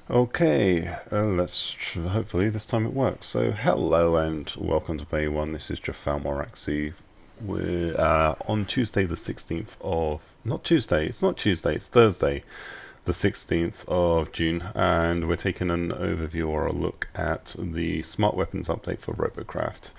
Okay, hopefully this time it works. So hello and welcome to Bay 1. This is Jafal Moraxi. We're on Tuesday the 16th of... Not Tuesday, it's not Tuesday, it's Thursday the 16th of June, and we're taking an overview or a look at the Smart Weapons update for Robocraft.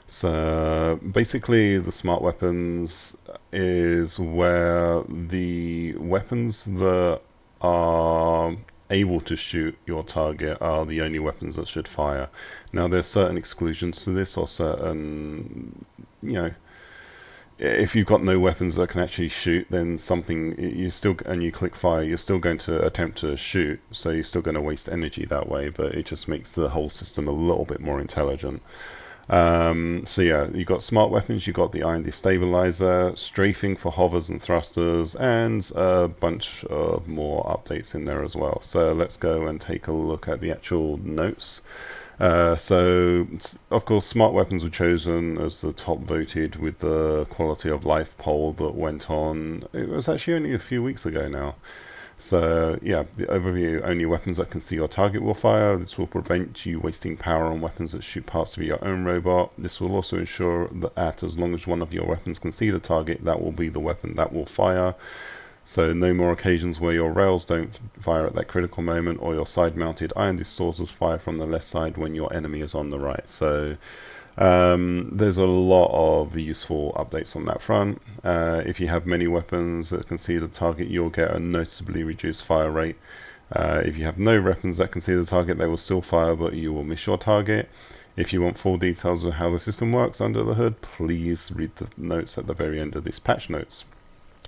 So basically the Smart Weapons is where the weapons that are able to shoot your target are the only weapons that should fire. Now there's certain exclusions to this, or certain, if you've got no weapons that can actually shoot, then something you still, and you click fire, you're still going to attempt to shoot, so you're still going to waste energy that way, but it just makes the whole system a little bit more intelligent. So yeah, you got smart weapons, you got the iron destabilizer, strafing for hovers and thrusters, and a bunch of more updates in there as well. So let's go and take a look at the actual notes. So of course smart weapons were chosen as the top voted with the quality of life poll that went on. It was actually only a few weeks ago now. So yeah, the overview: only weapons that can see your target will fire. This will prevent you wasting power on weapons that shoot parts of your own robot. This will also ensure that as long as one of your weapons can see the target, that will be the weapon that will fire. So no more occasions where your rails don't fire at that critical moment, or your side-mounted iron distorters fire from the left side when your enemy is on the right. So there's a lot of useful updates on that front. If you have many weapons that can see the target, you'll get a noticeably reduced fire rate. If you have no weapons that can see the target, they will still fire, but you will miss your target. If you want full details of how the system works under the hood, please read the notes at the very end of this patch notes.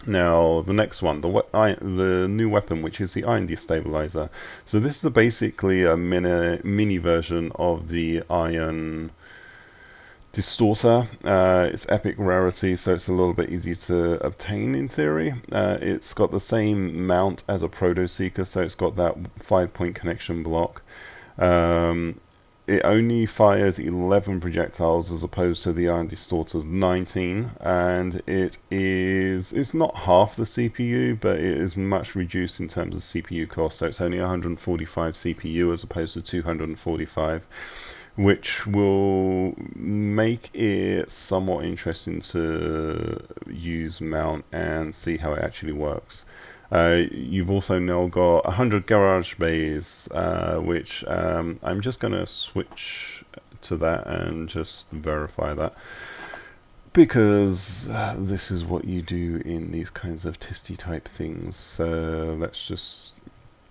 Now, the next one, the new weapon, which is the iron destabilizer. So this is basically a mini version of the iron distorter. It's epic rarity, so it's a little bit easy to obtain in theory. It's got the same mount as a proto seeker, so it's got that 5-point connection block. It only fires 11 projectiles as opposed to the iron distorter's 19, and it's not half the CPU, but it is much reduced in terms of CPU cost. So it's only 145 CPU as opposed to 245, which will make it somewhat interesting to use mount and see how it actually works. You've also now got 100 garage bays, which I'm just going to switch to that and just verify that, because this is what you do in these kinds of testy type things. So let's just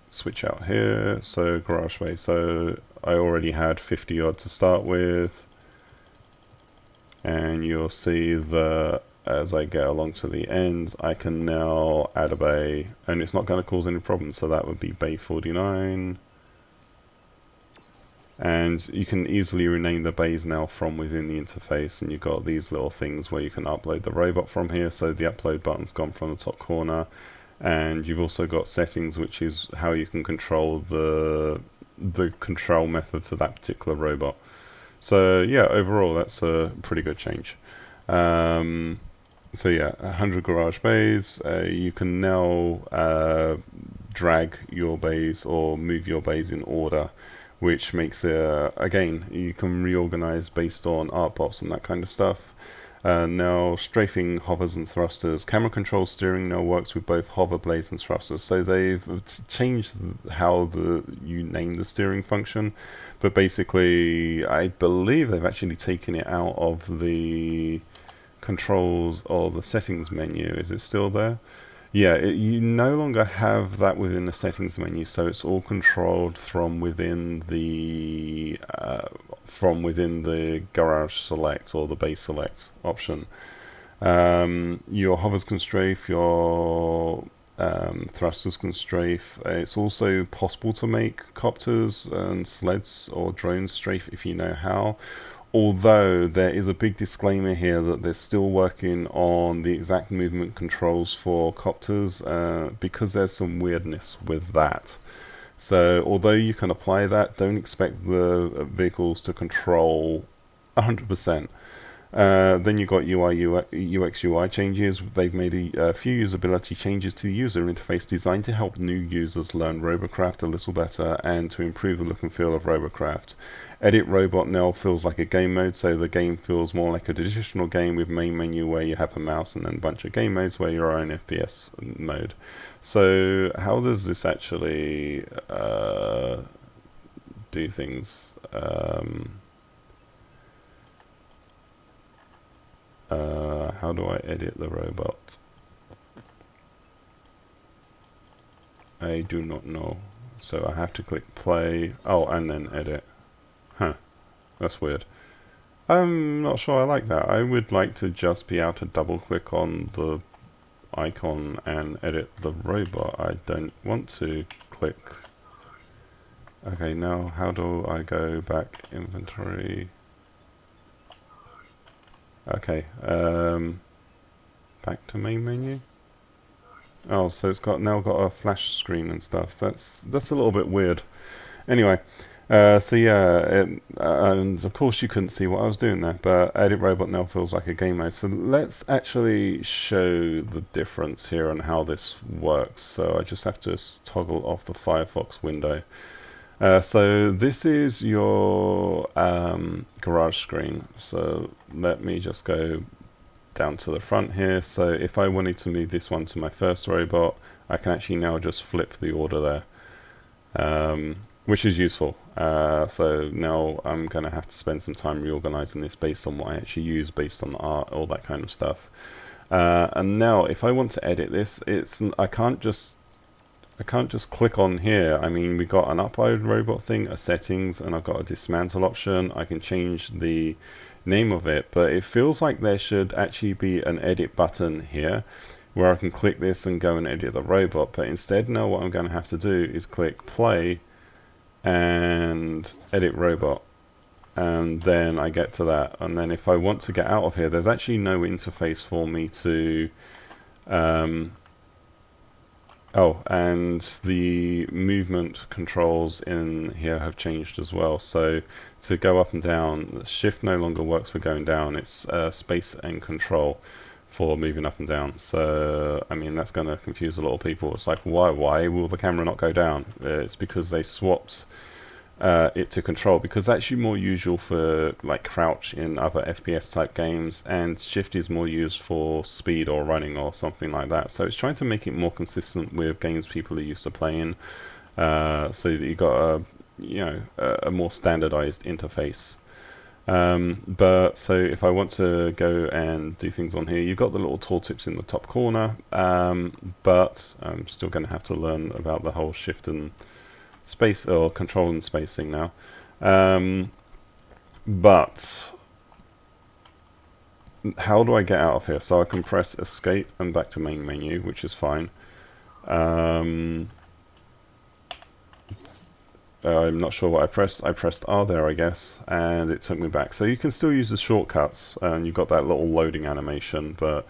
switch out here. So garage bay, so I already had 50 odd to start with, and you'll see that as I get along to the end, I can now add a bay, and it's not going to cause any problems. So that would be bay 49, and you can easily rename the bays now from within the interface, and you've got these little things where you can upload the robot from here. So the upload button's gone from the top corner, and you've also got settings, which is how you can control the control method for that particular robot. So yeah, overall that's a pretty good change. So yeah, 100 garage bays. You can now drag your bays or move your bays in order, which makes it, again, you can reorganize based on artbots and that kind of stuff. Now, strafing hovers and thrusters. Camera control steering now works with both hover blades and thrusters. So they've changed how you name the steering function, but basically, I believe they've actually taken it out of the controls or the settings menu. Is it still there? Yeah, you no longer have that within the settings menu, so it's all controlled from within the garage select or the base select option. Your hovers can strafe, your thrusters can strafe. It's also possible to make copters and sleds or drones strafe if you know how. Although there is a big disclaimer here that they're still working on the exact movement controls for copters, because there's some weirdness with that. So although you can apply that, don't expect the vehicles to control 100%. Then you've got UX UI changes. They've made a few usability changes to the user interface designed to help new users learn Robocraft a little better and to improve the look and feel of Robocraft. Edit Robot now feels like a game mode, so the game feels more like a traditional game with main menu where you have a mouse and then a bunch of game modes where you're on FPS mode. So how does this actually do things? How do I edit the robot? I do not know. So I have to click play. Oh, and then edit. Huh. That's weird. I'm not sure I like that. I would like to just be able to double click on the icon and edit the robot. I don't want to click. Okay, now how do I go back inventory? Okay, back to main menu. Oh, so it's now got a flash screen and stuff. That's a little bit weird. Anyway, so yeah, and of course you couldn't see what I was doing there, but Edit Robot now feels like a game mode. So let's actually show the difference here and how this works. So I just have to toggle off the Firefox window. So this is your garage screen. So let me just go down to the front here. So if I wanted to move this one to my first robot, I can actually now just flip the order there, which is useful. So now I'm going to have to spend some time reorganizing this based on what I actually use, based on art, all that kind of stuff. And now if I want to edit this, I can't just click on here. I mean, we got an upload robot thing, a settings, and I've got a dismantle option. I can change the name of it, but it feels like there should actually be an edit button here where I can click this and go and edit the robot. But instead now what I'm going to have to do is click play and edit robot, and then I get to that. And then if I want to get out of here, there's actually no interface for me to oh, and the movement controls in here have changed as well. So to go up and down, shift no longer works for going down. It's space and control for moving up and down. So I mean, that's going to confuse a lot of people. It's like, why will the camera not go down? It's because they swapped it to control, because that's actually more usual for like crouch in other FPS type games, and shift is more used for speed or running or something like that. So it's trying to make it more consistent with games people are used to playing, so that you got a more standardized interface. But so if I want to go and do things on here, you've got the little tooltips in the top corner, but I'm still going to have to learn about the whole shift and space or control and spacing now. But how do I get out of here? So I can press escape and back to main menu, which is fine. I'm not sure what I pressed. I pressed R there, I guess, and it took me back. So you can still use the shortcuts, and you've got that little loading animation, but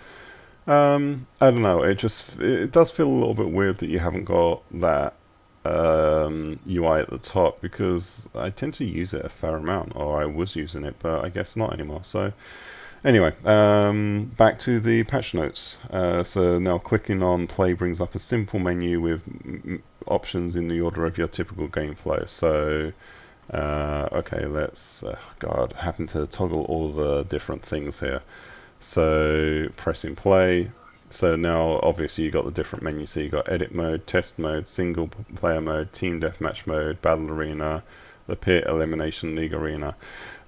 I don't know. It does feel a little bit weird that you haven't got that UI at the top, because I tend to use it a fair amount, or I was using it, but I guess not anymore. So anyway, back to the patch notes. So now clicking on play brings up a simple menu with options in the order of your typical game flow. So okay, let's God, having to toggle all the different things here. So pressing play. So now obviously you got the different menus. So you got edit mode, test mode, single player mode, team deathmatch mode, battle arena, the pit, elimination, league arena.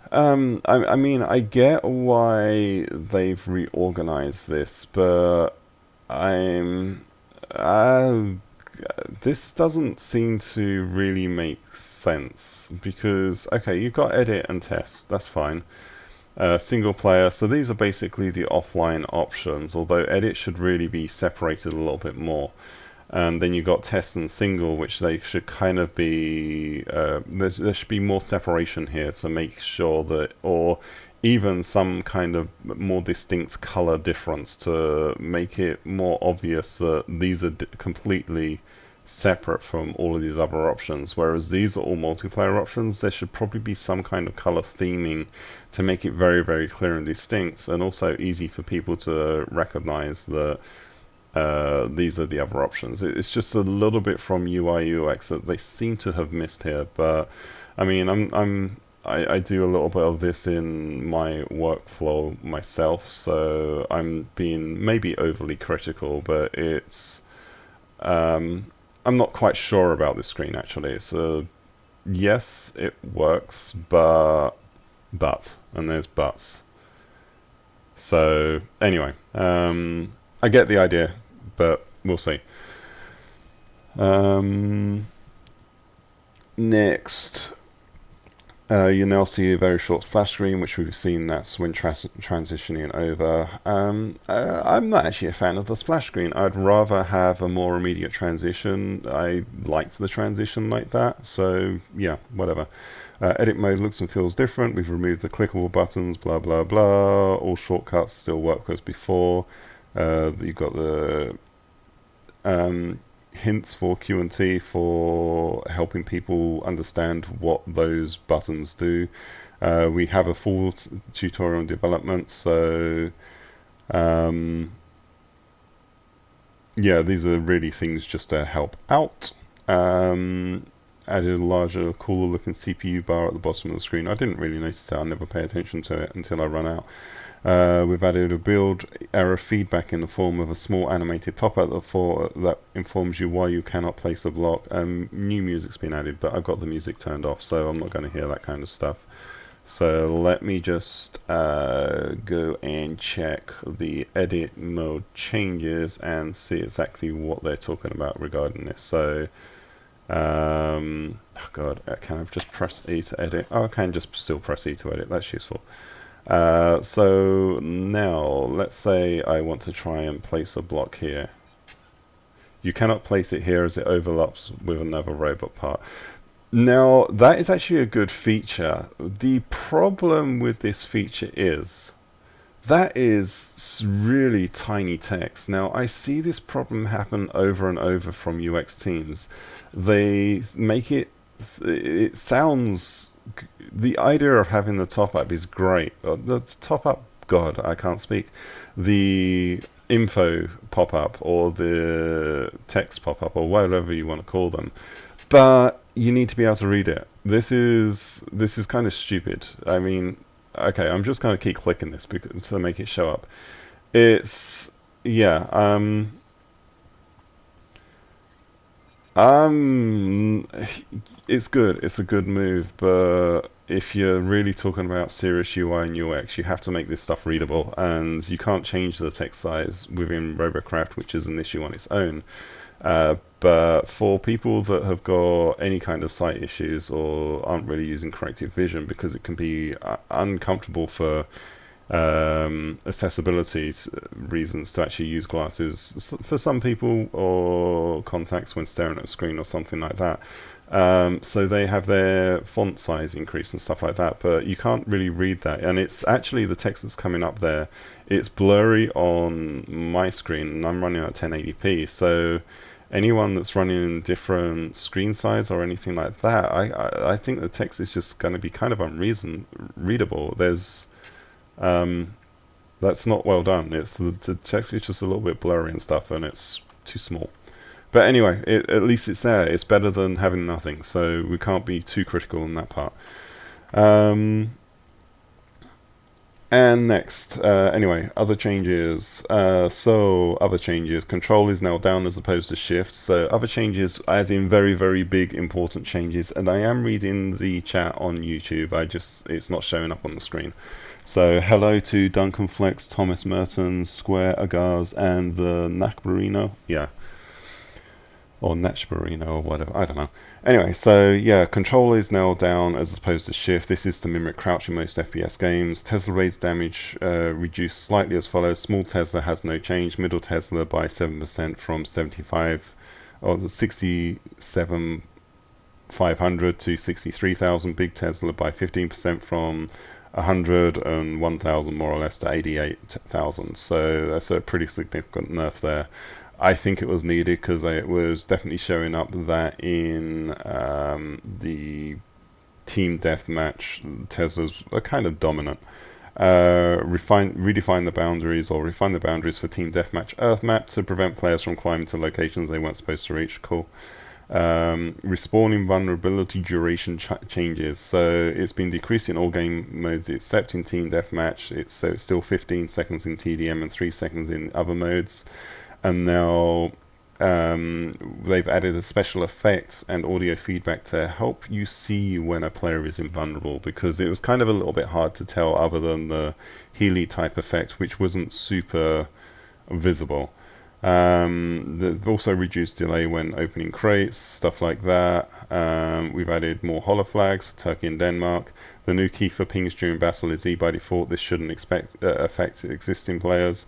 I mean, I get why they've reorganized this, but this doesn't seem to really make sense, because okay, you've got edit and test, that's fine. Single player, so these are basically the offline options, although edit should really be separated a little bit more. And then you've got test and single, which they should kind of be, there should be more separation here to make sure that, or even some kind of more distinct color difference to make it more obvious that these are completely separate from all of these other options, whereas these are all multiplayer options. There should probably be some kind of color theming to make it very, very clear and distinct, and also easy for people to recognize that these are the other options. It's just a little bit from UI UX that they seem to have missed here. But I mean, I do a little bit of this in my workflow myself, so I'm being maybe overly critical, but it's I'm not quite sure about this screen actually. So yes, it works, and there's buts. So anyway, I get the idea, but we'll see. Next, you now see a very short splash screen, which we've seen that's when transitioning over. I'm not actually a fan of the splash screen. I'd rather have a more immediate transition. I liked the transition like that, so yeah, whatever. Edit mode looks and feels different. We've removed the clickable buttons, blah blah blah. All shortcuts still work as before. You've got the hints for Q&T for helping people understand what those buttons do. We have a full tutorial on development, so yeah, these are really things just to help out. Added a larger, cooler looking CPU bar at the bottom of the screen. I didn't really notice that. I never pay attention to it until I run out. We've added a build error feedback in the form of a small animated pop-up that informs you why you cannot place a block. New music's been added, but I've got the music turned off, so I'm not going to hear that kind of stuff. So let me just go and check the edit mode changes and see exactly what they're talking about regarding this. So oh god, can I just press E to edit? Oh, I can just still press E to edit. That's useful. So now let's say I want to try and place a block here. You cannot place it here as it overlaps with another robot part. Now that is actually a good feature. The problem with this feature is that is really tiny text. Now I see this problem happen over and over from UX teams. They make it sounds, the idea of having the top up is great. The top up, god, I can't speak. The info pop up or the text pop up or whatever you want to call them, but you need to be able to read it. This is kind of stupid. I mean, okay, I'm just going to keep clicking this because to make it show up. It's yeah. It's good. It's a good move, but if you're really talking about serious UI and UX, you have to make this stuff readable, and you can't change the text size within Robocraft, which is an issue on its own. But for people that have got any kind of sight issues or aren't really using corrective vision, because it can be uncomfortable for accessibility reasons to actually use glasses for some people, or contacts when staring at a screen or something like that. So they have their font size increase and stuff like that, but you can't really read that. And it's actually the text that's coming up there, it's blurry on my screen, and I'm running at 1080p. So anyone that's running in different screen size or anything like that, I think the text is just going to be kind of unreadable. There's that's not well done. It's the text is just a little bit blurry and stuff, and it's too small. But anyway, at least it's there. It's better than having nothing, so we can't be too critical on that part. And next, anyway, other changes. Other changes. Control is now down as opposed to shift. So other changes, as in very, very big, important changes. And I am reading the chat on YouTube. It's not showing up on the screen. So hello to Duncan Flex, Thomas Mertens, Square Agars, and the Nakbarino. Yeah. Or Nachbarino or whatever, I don't know. Anyway, so yeah, control is now down as opposed to shift. This is to mimic crouch in most FPS games. Tesla raised damage reduced slightly as follows. Small Tesla has no change. Middle Tesla by 7% from 75 or 67,500 to 63,000. Big Tesla by 15% from 100 and 1,000 more or less to 88,000. So that's a pretty significant nerf there. I think it was needed because it was definitely showing up that in the team deathmatch, Teslas are kind of dominant. Redefine the boundaries, or refine the boundaries for team deathmatch Earth map to prevent players from climbing to locations they weren't supposed to reach. Cool. Respawning vulnerability duration changes, so it's been decreased in all game modes except in team deathmatch. So it's still 15 seconds in TDM and 3 seconds in other modes. And now they've added a special effect and audio feedback to help you see when a player is invulnerable, because it was kind of a little bit hard to tell other than the Healy type effect, which wasn't super visible. They've also reduced delay when opening crates, stuff like that. We've added more holo flags for Turkey and Denmark. The new key for pings during battle is E by default. This shouldn't affect existing players.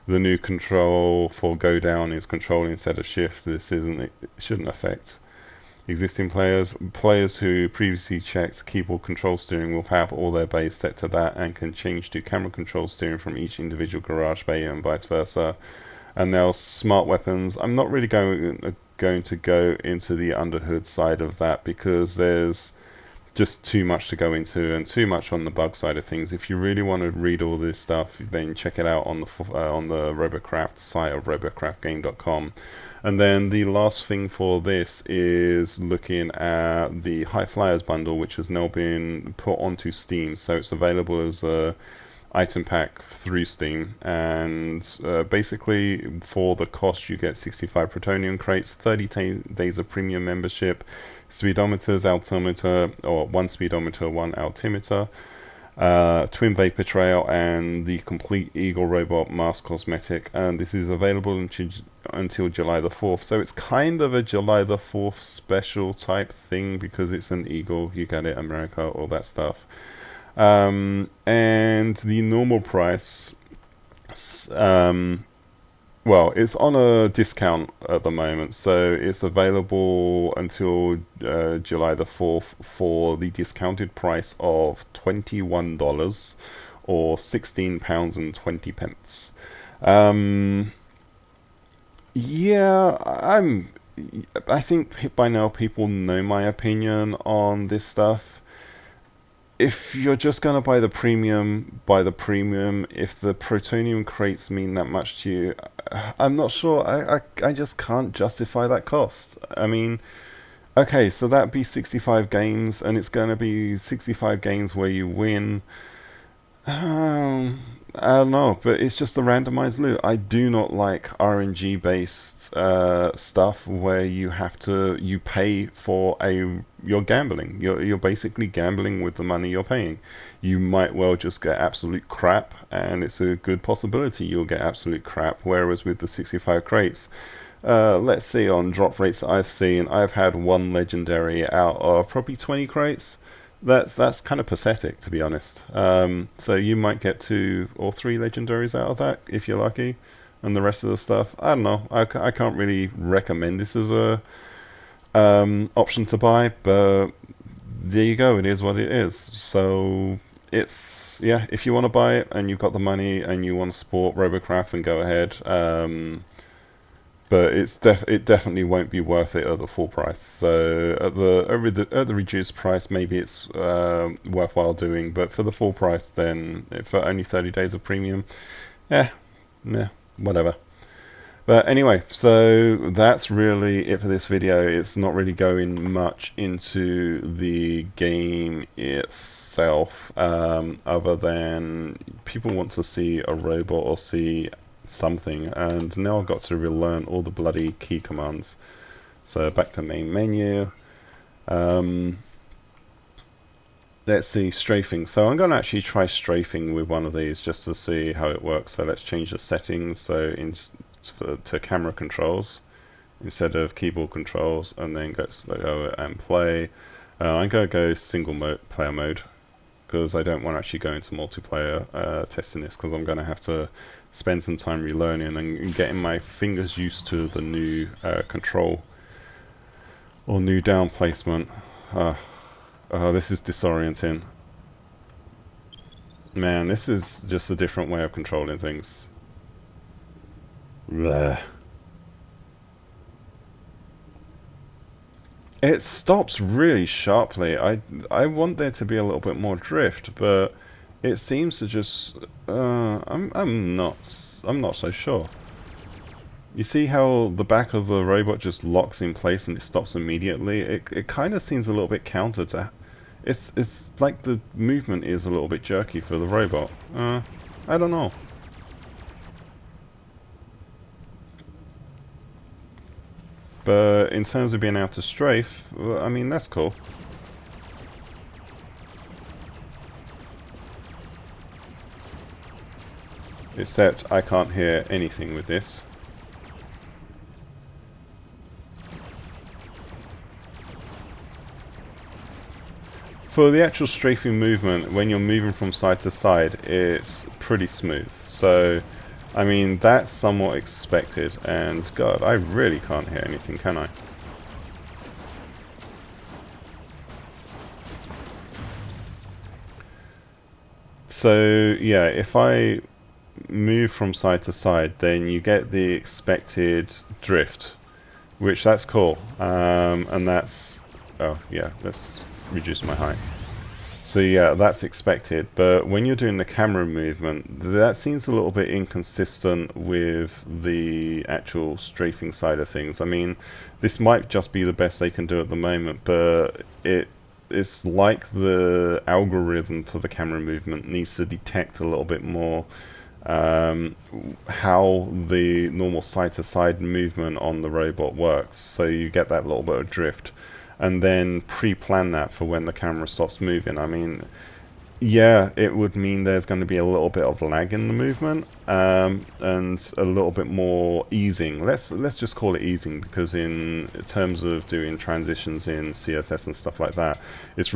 The new control for go down is control instead of shift. This shouldn't affect existing players. Players who previously checked keyboard control steering will have all their bays set to that and can change to camera control steering from each individual garage bay and vice versa. And now smart weapons. I'm not really going to go into the underhood side of that because there's just too much to go into and too much on the bug side of things. If you really want to read all this stuff, then check it out on the Robocraft site of robocraftgame.com. And then the last thing for this is looking at the High Flyers bundle, which has now been put onto Steam. So it's available as a item pack through Steam, and basically for the cost you get 65 plutonium crates, 30 days of premium membership, speedometers, altimeter, or one speedometer, one altimeter, twin vapor trail, and the complete Eagle robot mask cosmetic. And this is available until July the 4th, so it's kind of a July the 4th special type thing because it's an Eagle, you get it, America, all that stuff. And the normal price, well, it's on a discount at the moment, so it's available until July the 4th for the discounted price of $21 or £16.20. Yeah, I think by now people know my opinion on this stuff. If you're just going to buy the premium, buy the premium. If the plutonium crates mean that much to you, I'm not sure. I just can't justify that cost. I mean, okay, so that'd be 65 games, and it's going to be 65 games where you win. I don't know, but it's just the randomized loot. I do not like RNG based stuff where you pay for you're gambling. You're basically gambling with the money you're paying. You might well just get absolute crap, and it's a good possibility you'll get absolute crap. Whereas with the 65 crates, let's see, on drop rates that I've seen, I've had one legendary out of probably 20 crates. That's kind of pathetic, to be honest. So you might get 2 or 3 legendaries out of that if you're lucky, and the rest of the stuff, I don't know. I can't really recommend this as a option to buy, but there you go. It is what it is. So it's, yeah, if you want to buy it and you've got the money and you want to support Robocraft, then go ahead. But it definitely won't be worth it at the full price. So at the reduced price, maybe it's worthwhile doing. But for the full price, then for only 30 days of premium, yeah, whatever. But anyway, so that's really it for this video. It's not really going much into the game itself, other than people want to see a robot or see something, and now I've got to relearn all the bloody key commands. So back to main menu. Let's see, strafing. So I'm going to actually try strafing with one of these just to see how it works. So let's change the settings to camera controls instead of keyboard controls, and then go and play. I'm going to go single player mode because I don't want to actually go into multiplayer testing this, because I'm going to have to spend some time relearning and getting my fingers used to the new control or new down placement. This is disorienting. Man, this is just a different way of controlling things. Blech. It stops really sharply. I want there to be a little bit more drift, but it seems to just. I'm not so sure. You see how the back of the robot just locks in place and it stops immediately? It kind of seems a little bit counter to. It's like the movement is a little bit jerky for the robot. I don't know. But in terms of being able to strafe, well, I mean, that's cool. Except I can't hear anything with this. For the actual strafing movement, when you're moving from side to side, it's pretty smooth. So, I mean, that's somewhat expected. And God, I really can't hear anything, can I? So, yeah, if I move from side to side, then you get the expected drift, which that's cool. And that's... Oh, yeah, let's reduce my height. So yeah, that's expected, but when you're doing the camera movement, that seems a little bit inconsistent with the actual strafing side of things. I mean, this might just be the best they can do at the moment, but it's like the algorithm for the camera movement needs to detect a little bit more how the normal side-to-side movement on the robot works, so you get that little bit of drift. And then pre-plan that for when the camera stops moving. I mean, yeah, it would mean there's going to be a little bit of lag in the movement, and a little bit more easing. Let's just call it easing, because in terms of doing transitions in CSS and stuff like that, it's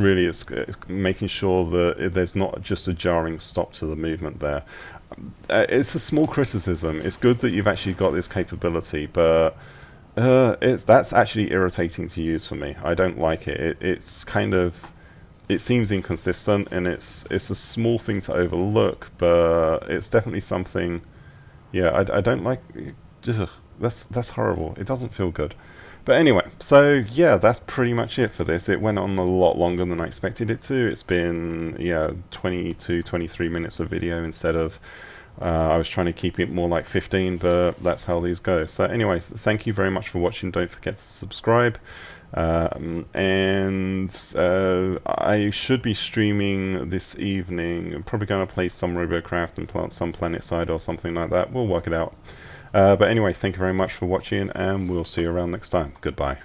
making sure that there's not just a jarring stop to the movement there. It's a small criticism. It's good that you've actually got this capability, but that's actually irritating to use for me. I don't like it. It's kind of, it seems inconsistent, and it's a small thing to overlook, but it's definitely something. Yeah, I don't like. Just that's horrible. It doesn't feel good. But anyway, so yeah, that's pretty much it for this. It went on a lot longer than I expected it to. It's been, yeah, 20 to 23 minutes of video instead of I was trying to keep it more like 15, but that's how these go. So anyway, thank you very much for watching. Don't forget to subscribe. I should be streaming this evening. I'm probably going to play some Robocraft and plant some PlanetSide or something like that. We'll work it out. But anyway, thank you very much for watching, and we'll see you around next time. Goodbye.